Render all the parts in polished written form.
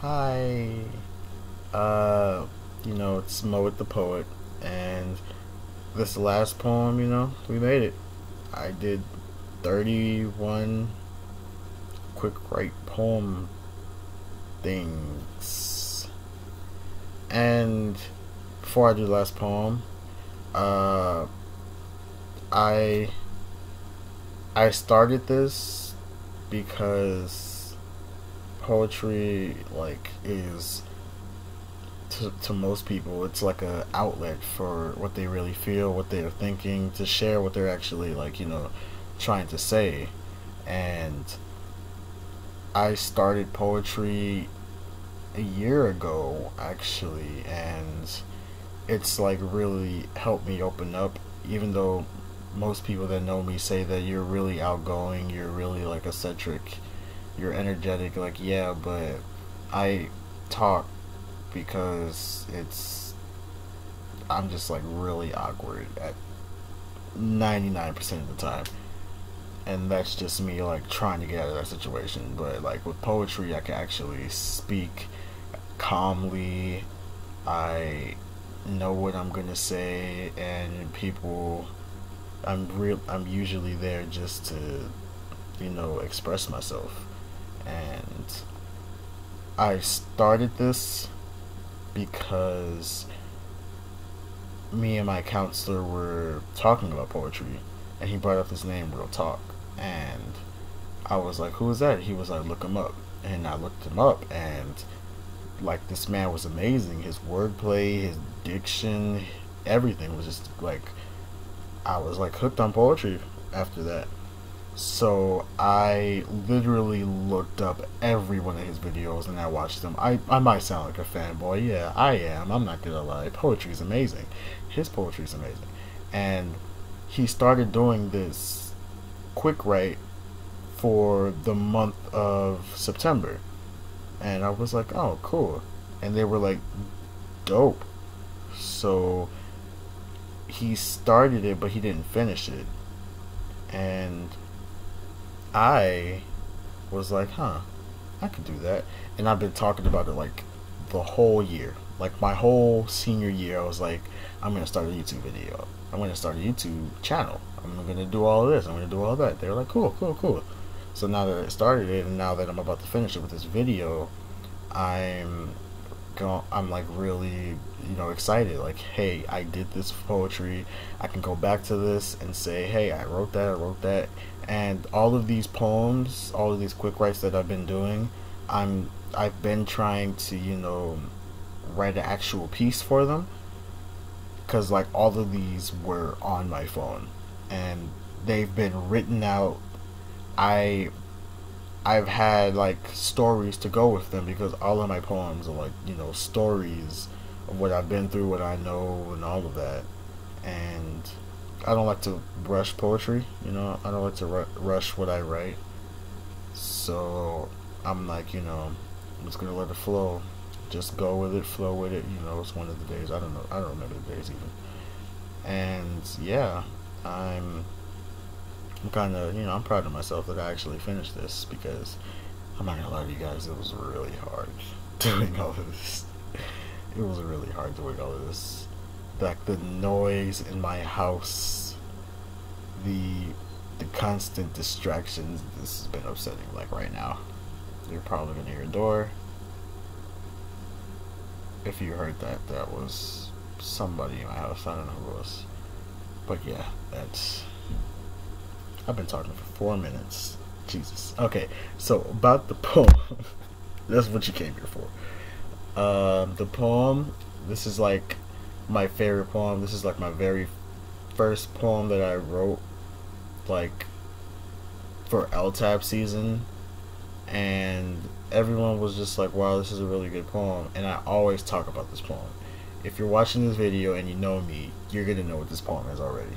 Hi. Uh, it's Mo with the poet, and this last poem, we made it. I did 31 quick write poem things. And before I do the last poem, uh, I I started this because poetry is to most people, it's like a outlet for what they really feel, what they're thinking, to share what they're actually trying to say. And I started poetry a year ago actually, and it's like really helped me open up, even though most people that know me say that you're really outgoing, you're really like eccentric, you're energetic, like, yeah, but I talk because I'm just like really awkward at 99% of the time. And that's just me like trying to get out of that situation. But like with poetry, I can actually speak calmly. I know what I'm gonna say, and people, I'm usually there just to express myself. And I started this because me and my counselor were talking about poetry, and he brought up this name, Real Talk. And I was like, who is that? He was like, look him up. And I looked him up, and like, this man was amazing. His wordplay, his diction, everything was just like, I was like hooked on poetry after that. So I literally looked up every one of his videos and I watched them. I might sound like a fanboy. Yeah, I am. I'm not gonna lie. Poetry is amazing. His poetry is amazing. And he started doing this quick write for the month of September. And I was like, oh, cool. And they were like, dope. So he started it, but he didn't finish it. And I was like, huh, I could do that. And I've been talking about it like the whole year. Like my whole senior year, I was like, I'm going to start a YouTube video. I'm going to start a YouTube channel. I'm going to do all of this. I'm going to do all that. They were like, cool, cool, cool. So now that I started it, and now that I'm about to finish it with this video, I'm I'm like really excited. Like, hey, I did this poetry. I can go back to this and say, hey, I wrote that. I wrote that. And all of these poems, all of these quick writes that I've been doing, I've been trying to write an actual piece for them, because like all of these were on my phone and they've been written out. I I've had like stories to go with them, because all of my poems are like stories of what I've been through, what I know, and all of that. And I don't like to rush poetry. I don't like to rush what I write. So I'm like, I'm just gonna let it flow. Just go with it, flow with it. It's one of the days. I don't know. I don't remember the days even. And yeah, I'm kind of, I'm proud of myself that I actually finished this, because I'm not gonna lie to you guys, it was really hard doing all of this. It was really hard doing all of this. Like the noise in my house, the constant distractions. This has been upsetting. Like right now, you're probably gonna hear a door. If you heard that, that was somebody in my house. I don't know who it was, but yeah, that's. I've been talking for 4 minutes. Jesus. Okay, so about the poem. That's what you came here for. The poem. This is like my favorite poem. This is like my very first poem that I wrote, like for LTAB season, and everyone was just like, "Wow, this is a really good poem." And I always talk about this poem. If you're watching this video and you know me, you're gonna know what this poem is already.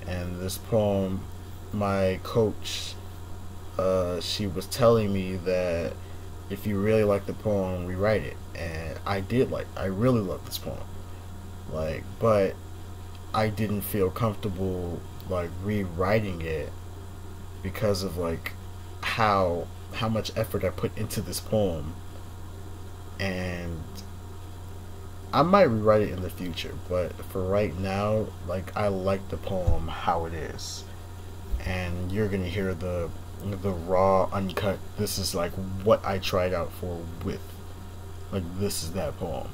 And this poem, my coach, she was telling me that if you really like the poem, rewrite it. And I really love this poem. Like, but I didn't feel comfortable like rewriting it, because of like how much effort I put into this poem. and I might rewrite it in the future, but for right now, like, I like the poem how it is, and you're gonna hear the raw, uncut. This is like what I tried out for with, like, this is that poem.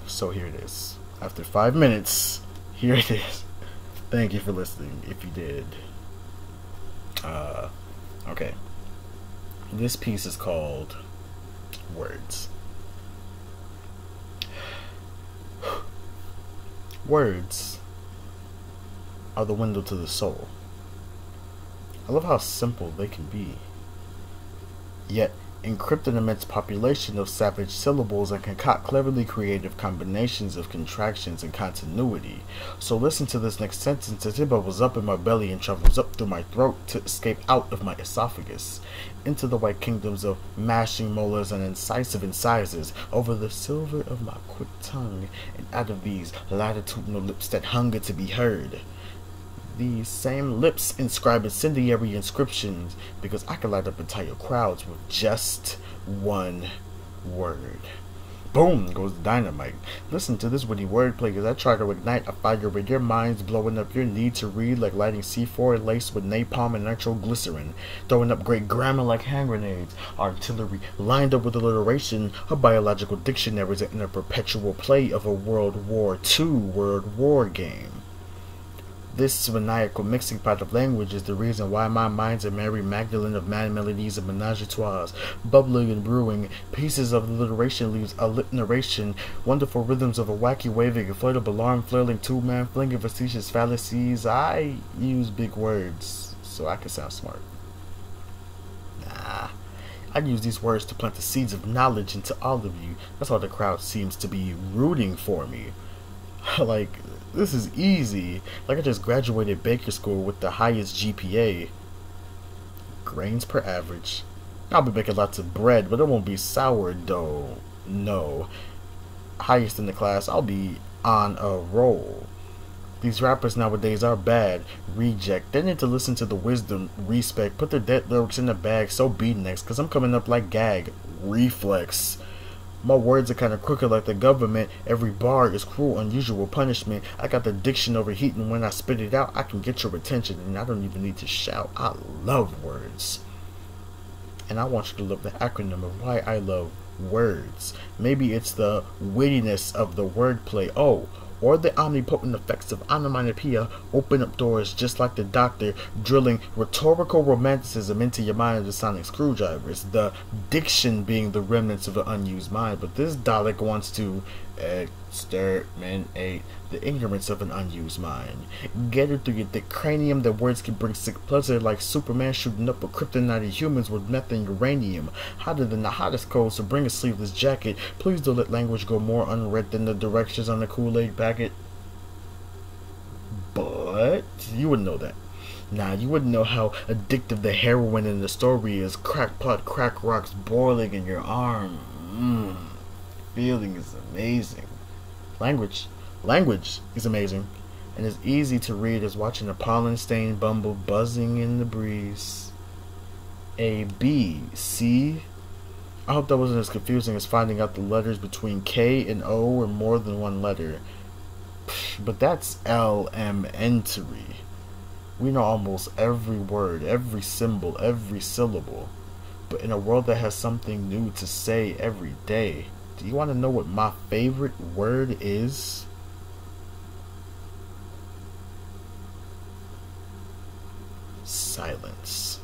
So here it is. After 5 minutes, here it is. Thank you for listening. If you did, okay. This piece is called Words. Words are the window to the soul. I love how simple they can be, yet encrypt an immense population of savage syllables and concoct cleverly creative combinations of contractions and continuity. So listen to this next sentence as it bubbles up in my belly and travels up through my throat to escape out of my esophagus, into the white kingdoms of mashing molars and incisive incisors, over the silver of my quick tongue, and out of these latitudinal lips that hunger to be heard. These same lips inscribe incendiary inscriptions, because I can light up entire crowds with just one word. Boom goes the dynamite. Listen to this witty wordplay as I try to ignite a fire in your minds, blowing up your need to read like lighting C4 laced with napalm and nitroglycerin, throwing up great grammar like hand grenades, artillery lined up with alliteration, a biological dictionaries in a perpetual play of a World War II World War game. This maniacal mixing pot of language is the reason why my mind's a Mary Magdalene of mad melodies and menage-a-trois, bubbling and brewing, pieces of alliteration leaves alliteration, wonderful rhythms of a wacky waving, inflatable alarm flailing, two-man flinging facetious fallacies. I use big words so I can sound smart. Nah, I use these words to plant the seeds of knowledge into all of you. That's why the crowd seems to be rooting for me. Like, this is easy. Like I just graduated Baker School with the highest GPA. Grains per average. I'll be making lots of bread, but it won't be sourdough. No. Highest in the class, I'll be on a roll. These rappers nowadays are bad. Reject. They need to listen to the wisdom. Respect. Put their dead lyrics in the bag. So be next, cause I'm coming up like gag. Reflex. My words are kind of crooked like the government. Every bar is cruel, unusual punishment. I got the diction overheating. When I spit it out, I can get your attention, and I don't even need to shout. I love words. And I want you to love the acronym of why I love words. Maybe it's the wittiness of the wordplay. Oh, or the omnipotent effects of onomatopoeia open up doors just like the doctor drilling rhetorical romanticism into your mind with sonic screwdrivers, the diction being the remnants of an unused mind. But this Dalek wants to exterminate the ignorance of an unused mind. Get it through your thick cranium that words can bring sick pleasure, like Superman shooting up with kryptonite humans with methane uranium, hotter than the hottest cold, so bring a sleeveless jacket. Please don't let language go more unread than the directions on the Kool-Aid packet. But you wouldn't know that. Nah, you wouldn't know how addictive the heroine in the story is. Crack pot, crack rocks boiling in your arm. Feeling is amazing. Language is amazing, and as easy to read as watching a pollen-stained bumble buzzing in the breeze. A, B, C. I hope that wasn't as confusing as finding out the letters between K and O were more than one letter. But that's elementary. We know almost every word, every symbol, every syllable. But in a world that has something new to say every day, do you want to know what my favorite word is? Silence.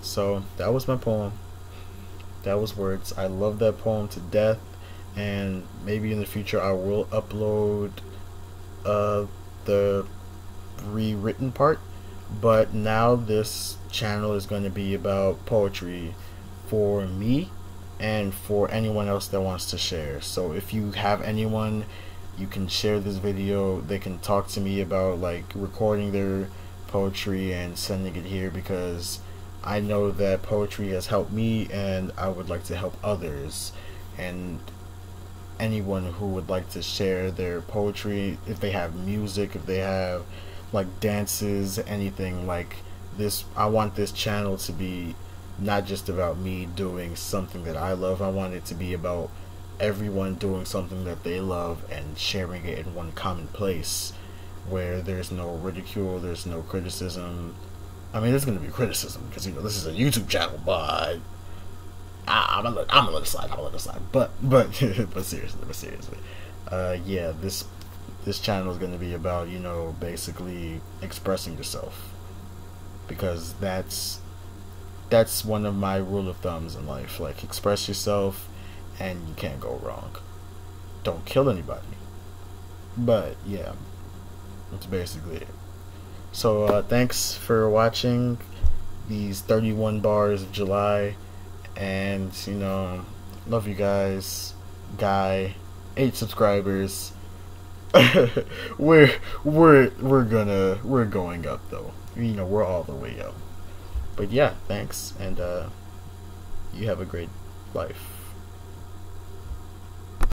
So that was my poem. That was words. I love that poem to death, and maybe in the future I will upload the rewritten part. But now this channel is going to be about poetry for me and for anyone else that wants to share. So if you have anyone, you can share this video. They can talk to me about like recording their poetry and sending it here, because I know that poetry has helped me and I would like to help others. And anyone who would like to share their poetry, if they have music, if they have like dances, anything like this, I want this channel to be not just about me doing something that I love. I want it to be about everyone doing something that they love and sharing it in one common place where there's no ridicule, there's no criticism. I mean, there's going to be criticism because, you know, this is a YouTube channel, but I'm gonna let it slide. I'm gonna let it slide. But but seriously, yeah, this channel is going to be about, you know, basically expressing yourself, because that's one of my rule of thumbs in life. Like, express yourself and you can't go wrong. Don't kill anybody. But yeah, that's basically it. So thanks for watching these 31 bars of July, and, you know, love you guys. Guy, 8 subscribers. we're going up though. You know, we're all the way up. But yeah, thanks, and you have a great life.